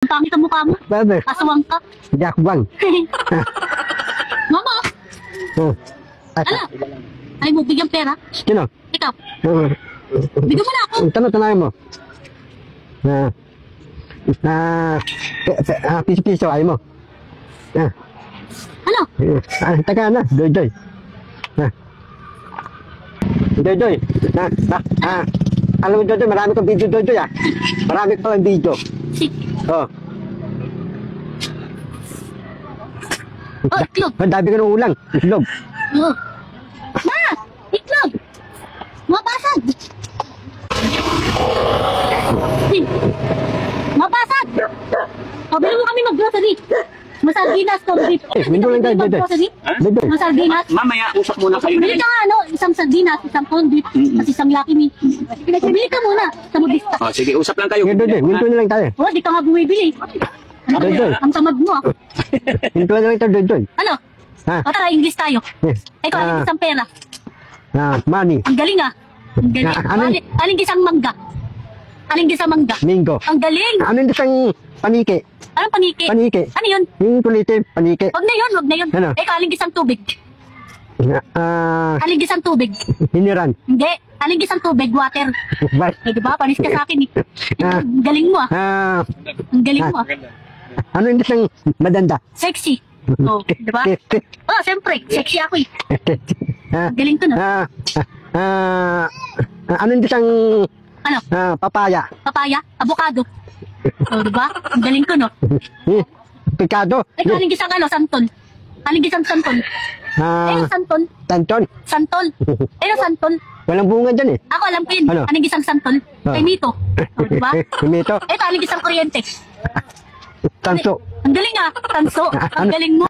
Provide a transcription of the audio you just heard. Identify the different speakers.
Speaker 1: Ang pangit ang mukha mo.
Speaker 2: Bakit?
Speaker 1: Aswang ka.
Speaker 2: Hindi ako bang.
Speaker 1: Mama,
Speaker 2: Oh.
Speaker 1: ala. Ay mo, bigyan pera.
Speaker 2: Sino?
Speaker 1: Ikaw,
Speaker 2: Oh.
Speaker 1: bigyan mo na ako.
Speaker 2: Tanong mo. Piso-piso, ayaw mo.
Speaker 1: Ano?
Speaker 2: Taga na, doy-doy. Doy-doy. Alam mo, doy-doy, marami kong video, doy-doy, Marami kong video. Oh.
Speaker 1: Oh, itlog.
Speaker 2: Ang dami ko ng ulang. Itlog.
Speaker 1: Oh. Ma! Itlog! Mabasag! Mabasag! Pabili mo kami mag-grocery. Masardinas, beef.
Speaker 2: Minto lang tayo, doy-doy. Doy-doy.
Speaker 1: Masardinas.
Speaker 3: Mamaya, usap muna kayo.
Speaker 1: Bili ka nga, isang sardinas, isang corned beef, at isang Lucky Me. Bili ka muna sa modista.
Speaker 3: Oh, sige, usap lang kayo.
Speaker 2: Doy-doy, minto na lang tayo.
Speaker 1: Oh, di ka nga bumibili.
Speaker 2: Doy-doy.
Speaker 1: Ang tamad mo, ah.
Speaker 2: Minto na lang tayo, doy-doy.
Speaker 1: Ano?
Speaker 2: Ha?
Speaker 1: O tara, English tayo.
Speaker 2: Yes.
Speaker 1: Ikaw, aling isang pera.
Speaker 2: Money.
Speaker 1: Ang galing, ah. Ang galing.
Speaker 2: Ano?
Speaker 1: Aling isang mangga. Aling isang mangga.
Speaker 2: Mingo.
Speaker 1: Ang galing.
Speaker 2: Ano yung isang paniki?
Speaker 1: Anong paniki?
Speaker 2: Paniki.
Speaker 1: Ano yun?
Speaker 2: Yung kulite, paniki.
Speaker 1: Wag na yun, wag na yun.
Speaker 2: Ano?
Speaker 1: Ikaw, aling isang tubig. Aling isang tubig.
Speaker 2: Hiniran.
Speaker 1: Hindi. Aling isang tubig, water.
Speaker 2: Bye.
Speaker 1: Eh, diba? Panis ka sa akin, eh.
Speaker 2: Ah.
Speaker 1: Ang galing mo, ah. Ang galing mo, ah.
Speaker 2: Ano yung isang madanda?
Speaker 1: Sexy. Oh, diba? Oh, siyempre. Sexy ako, eh. Ang galing ko, no?
Speaker 2: Ano yung isang
Speaker 1: Ano?
Speaker 2: papaya?
Speaker 1: Papaya? Avocado? Oh, diba? Ang galing ko, no?
Speaker 2: Picado?
Speaker 1: Ikaw, aling isang santol. Aling isang santol. Santol.
Speaker 2: Tanton?
Speaker 1: Santol. Santol.
Speaker 2: Walang bunga dyan,
Speaker 1: Ako alam ko yun.
Speaker 2: Ano?
Speaker 1: Aling isang santol. Kay Mito. Oh, diba?
Speaker 2: Mito?
Speaker 1: Ito, aling isang kuryente.
Speaker 2: Tanso?
Speaker 1: Ang galing, ah. Tanso. Ang galing mo.